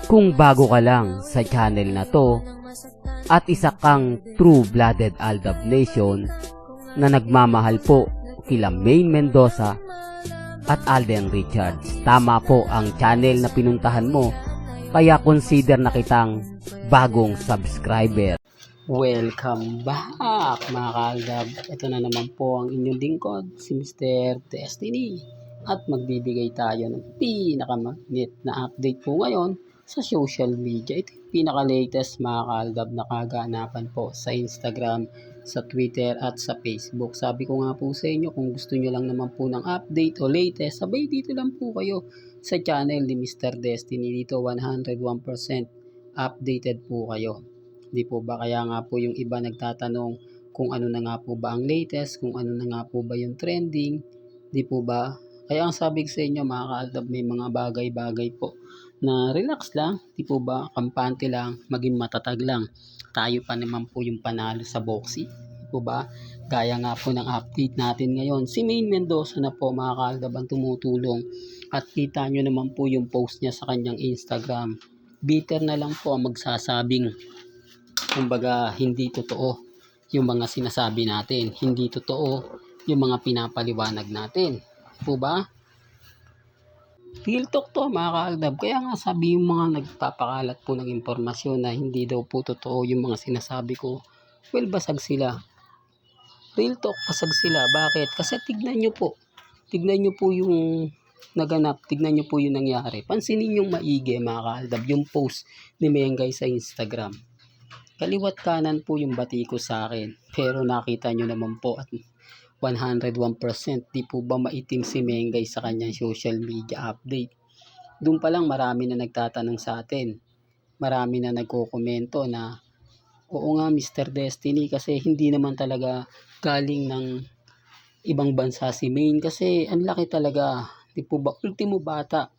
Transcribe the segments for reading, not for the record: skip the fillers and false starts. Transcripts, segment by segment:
Kung bago ka lang sa channel na to at isa kang true-blooded Aldab Nation na nagmamahal po kila Maine Mendoza at Alden Richards, tama po ang channel na pinuntahan mo, kaya consider na kitang bagong subscriber. Welcome back mga kaaldab. Ito na naman po ang inyong lingkod, si Mr. Destiny, at magbibigay tayo ng pinaka-magnet na update po ngayon sa social media. Ito yung pinaka-latest mga kaaldab na kaganapan po sa Instagram, sa Twitter at sa Facebook. Sabi ko nga po sa inyo, kung gusto nyo lang naman po ng update o latest, sabay dito lang po kayo sa channel ni Mr. Destiny. Dito 101% updated po kayo. Di po ba? Kaya nga po yung iba nagtatanong kung ano na nga po ba ang latest, kung ano na nga po ba yung trending. Di po ba? Kaya ang sabi ko sa inyo mga kaaldab, may mga bagay-bagay po na relax lang. Di po ba? Kampante lang, maging matatag lang. Tayo pa naman po yung panalo sa boxing. Di po ba? Gaya nga po ng update natin ngayon. Si Maine Mendoza na po mga kaaldab ang tumutulong. At kita nyo naman po yung post niya sa kanyang Instagram. Bitter na lang po ang magsasabing kumbaga hindi totoo yung mga sinasabi natin, hindi totoo yung mga pinapaliwanag natin, po ba? Real talk to mga kaaldab. Kaya nga sabi yung mga nagpapakalat po ng impormasyon na hindi daw po totoo yung mga sinasabi ko, well, basag sila. Real talk, basag sila. Bakit? Kasi tignan nyo po yung naganap, tignan nyo po yung nangyari. Pansinin yung maigi mga kaaldab, yung post ni Mengay sa Instagram. Kaliwat kanan po yung bati ko sa akin. Pero nakita nyo naman po at 101% di po ba maitim si Mengay sa kanyang social media update. Doon pa lang marami na nagtatanong sa atin. Marami na nagkokomento na oo nga Mr. Destiny, kasi hindi naman talaga galing ng ibang bansa si Maine. Kasi ang laki talaga. Di po ba ultimo bata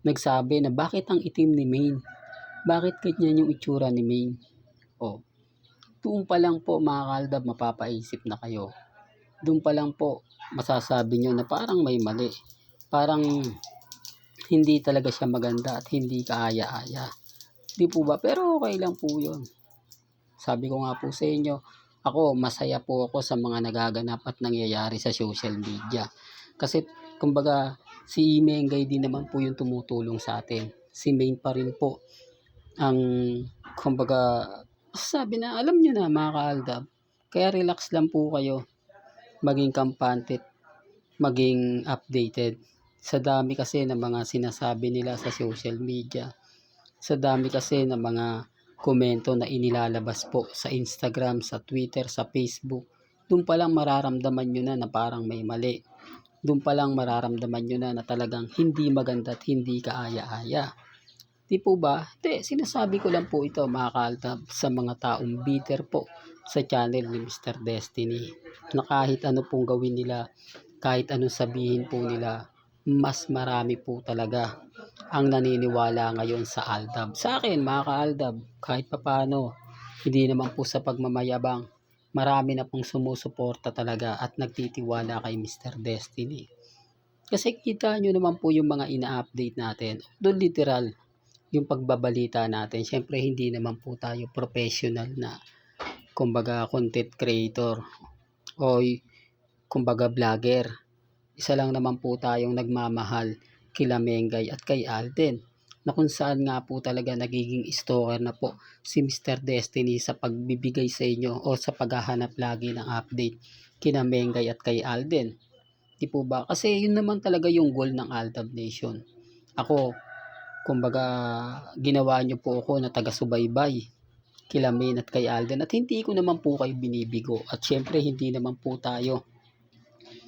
nagsabi na bakit ang itim ni Maine? Bakit ganyan yung itsura ni Maine? Oh, doon pa lang po mga kaaldab mapapaisip na kayo. Doon pa lang po masasabi nyo na parang may mali. Parang hindi talaga siya maganda at hindi kaaya-aya. Di po ba? Pero okay lang po yun. Sabi ko nga po sa inyo, ako masaya po ako sa mga nagaganap at nangyayari sa social media. Kasi kumbaga si Mengay din naman po yung tumutulong sa atin. Si Maine pa rin po ang kumbaga sabi na alam nyo na mga kaaldab. Kaya relax lang po kayo, maging kampante, maging updated sa dami kasi ng mga sinasabi nila sa social media, sa dami kasi ng mga komento na inilalabas po sa Instagram, sa Twitter, sa Facebook. Doon pa lang mararamdaman nyo na parang may mali. Doon pa lang mararamdaman nyo na talagang hindi maganda at hindi kaaya-aya. Di po ba? Sinasabi ko lang po ito mga kaaldab sa mga taong bitter po sa channel ni Mr. Destiny. Na kahit ano pong gawin nila, kahit anong sabihin po nila, mas marami po talaga ang naniniwala ngayon sa Aldab. Sa akin mga kaaldab, kahit papano, hindi naman po sa pagmamayabang, marami na pong sumusuporta talaga at nagtitiwala kay Mr. Destiny. Kasi kita nyo naman po yung mga ina-update natin. Doon literal, yung pagbabalita natin, syempre hindi naman po tayo professional na kumbaga content creator o kumbaga vlogger. Isa lang naman po tayong nagmamahal kila Mengay at kay Alden, na kung saan nga po talaga nagiging stalker na po si Mr. Destiny sa pagbibigay sa inyo o sa paghahanap lagi ng update kina Mengay at kay Alden. Di po ba? Kasi yun naman talaga yung goal ng Aldab Nation. Ako, kumbaga ginawa nyo po ako na taga-subaybay kila Maine at kay Alden at hindi ko naman po kayo binibigo at syempre hindi naman po tayo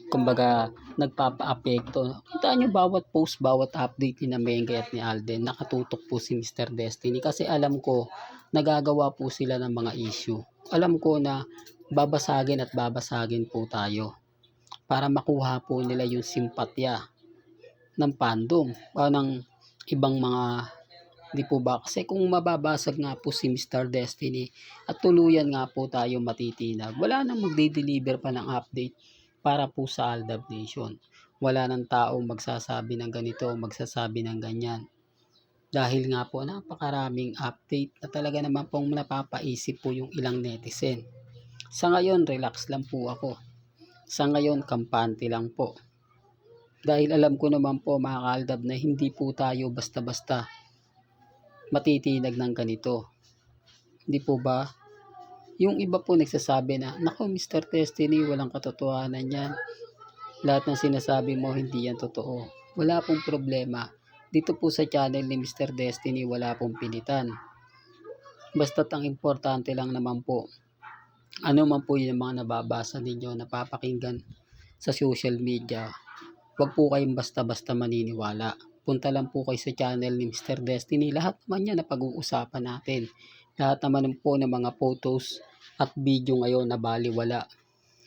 kumbaga nagpapa-apekto. Kita nyo bawat post, bawat update ni Mengay at ni Alden, nakatutok po si Mr. Destiny kasi alam ko nagagawa po sila ng mga issue. Alam ko na babasagin at babasagin po tayo para makuha po nila yung simpatya ng fandom o ng ibang mga, di po ba? Kasi kung mababasag nga po si Mr. Destiny at tuluyan nga po tayo matitinag, wala nang magde-deliver pa ng update para po sa Aldab Nation. Wala nang taong magsasabi ng ganito, magsasabi ng ganyan. Dahil nga po napakaraming update na talaga naman pong napapaisip po yung ilang netizen. Sa ngayon, relax lang po ako. Sa ngayon, kampante lang po. Dahil alam ko naman po mga kaaldab na hindi po tayo basta-basta matitinag ng ganito. Hindi po ba? Yung iba po nagsasabi na, "Naku, Mr. Destiny, walang katotohanan yan. Lahat ng sinasabi mo, hindi yan totoo." Wala pong problema. Dito po sa channel ni Mr. Destiny, wala pong pilitan. Basta't ang importante lang naman po, ano man po yung mga nababasa ninyo, napapakinggan sa social media, wag po kayong basta-basta maniniwala. Punta lang po kayo sa channel ni Mr. Destiny. Lahat naman yan na pag-uusapan natin. Lahat naman po ng mga photos at video ngayon na baliwala.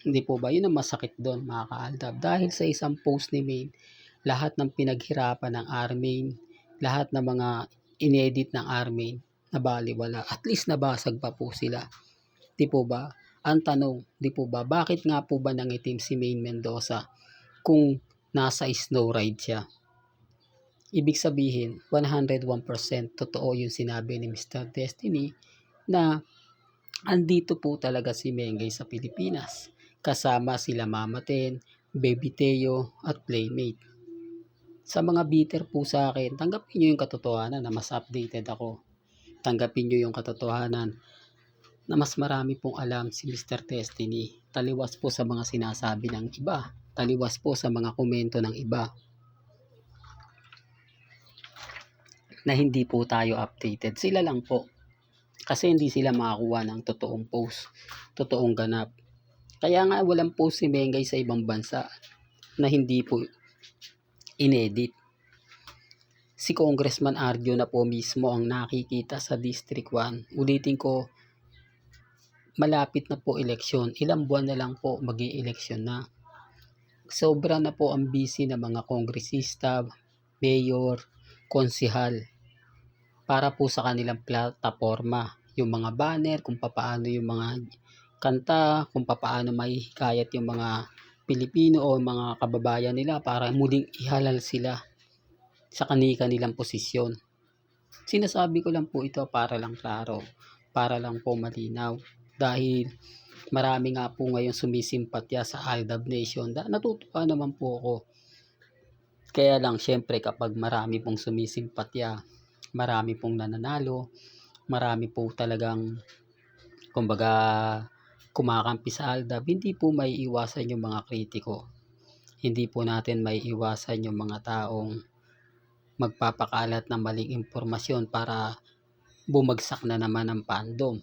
Hindi po ba? Yun ang masakit doon mga kaaldab. Dahil sa isang post ni Maine, lahat ng pinaghirapan ng Armin, lahat ng mga inedit ng Armin, nabaliwala. At least nabasag pa po sila. Di po ba? Ang tanong, di po ba, bakit nga po ba nangitim si Maine Mendoza kung nasa snow ride siya? Ibig sabihin, 101% totoo yung sinabi ni Mr. Destiny na andito po talaga si Mengay sa Pilipinas. Kasama sila Mama Ten, Baby Teo at Playmate. Sa mga bitter po sa akin, tanggapin nyo yung katotohanan na mas updated ako. Tanggapin nyo yung katotohanan na mas marami pong alam si Mr. Destiny. Taliwas po sa mga sinasabi ng iba. Taliwas po sa mga komento ng iba. Na hindi po tayo updated. Sila lang po. Kasi hindi sila makakuha ng totoong post, totoong ganap. Kaya nga walang post si Mengay sa ibang bansa na hindi po inedit. Si Congressman Arjo na po mismo ang nakikita sa District 1. Ulitin ko, malapit na po eleksyon. Ilang buwan na lang po mag-i-eleksyon na. Sobra na po ang busy ng mga kongresista, mayor, konsihal para po sa kanilang plataforma. Yung mga banner, kung paano yung mga kanta, kung paano may hikayat yung mga Pilipino o mga kababayan nila para muling ihalal sila sa kanilang posisyon. Sinasabi ko lang po ito para lang klaro, para lang po malinaw. Dahil marami nga po ngayon sumisimpatya sa Aldab Nation. Natutuwa naman po ako. Kaya lang syempre kapag marami pong sumisimpatya, marami pong nananalo, marami po talagang kumbaga kumakampi sa Aldab, hindi po may iwasan yung mga kritiko. Hindi po natin may iwasan yung mga taong magpapakalat ng maling impormasyon para bumagsak na naman ang fandom.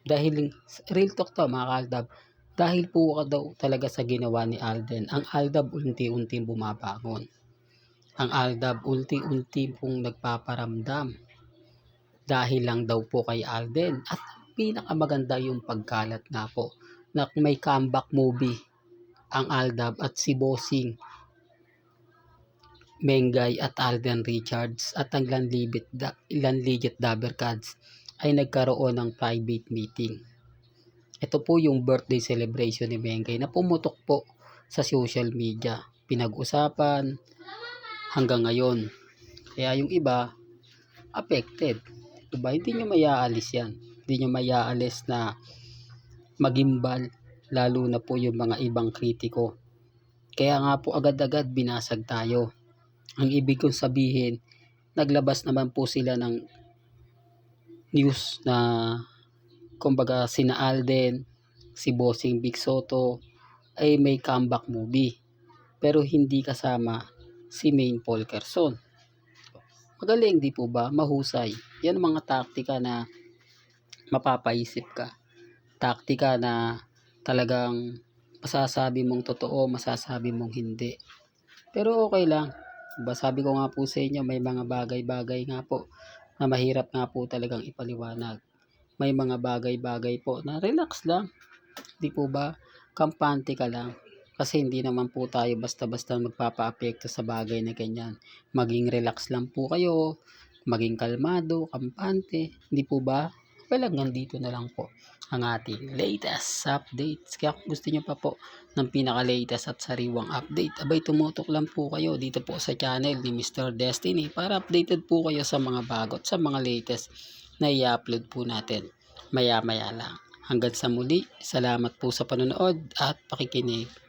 Dahil real talk to mga Aldab, dahil po daw talaga sa ginawa ni Alden, ang Aldab unti-unti bumabangon. Ang Aldab unti-unti pong nagpaparamdam dahil lang daw po kay Alden. At pinakamaganda yung pagkalat nga po na may comeback movie ang Aldab at si Bossing Mengay at Alden Richards at ang Lanligit Dabercads ay nagkaroon ng private meeting. Ito po yung birthday celebration ni Mengay na pumutok po sa social media. Pinag-usapan hanggang ngayon. Kaya yung iba, affected. Diba? Hindi nyo mayaalis yan. Hindi nyo mayaalis na magimbal, lalo na po yung mga ibang kritiko. Kaya nga po agad-agad binasag tayo. Ang ibig kong sabihin, naglabas naman po sila ng news na kumbaga sina Alden, si Bossing Big Soto ay may comeback movie. Pero hindi kasama si Maine Polkerson. Magaling di po ba? Mahusay. Yan ang mga taktika na mapapaisip ka. Taktika na talagang masasabi mong totoo, masasabi mong hindi. Pero okay lang. Diba, sabi ko nga po sa inyo, may mga bagay-bagay nga po na mahirap nga po talagang ipaliwanag. May mga bagay-bagay po na relax lang. Di po ba? Kampante ka lang. Kasi hindi naman po tayo basta-basta magpapa-apekto sa bagay na ganyan. Maging relax lang po kayo, maging kalmado, kampante. Hindi po ba? Walang nandito na lang po. ang ating latest updates. Kaya kung gusto nyo pa po ng pinaka-latest at sariwang update, abay tumutok lang po kayo dito po sa channel ni Mr. Destiny para updated po kayo sa mga bago at sa mga latest na i-upload po natin maya maya lang. Hanggang sa muli, salamat po sa panonood at pakikinig.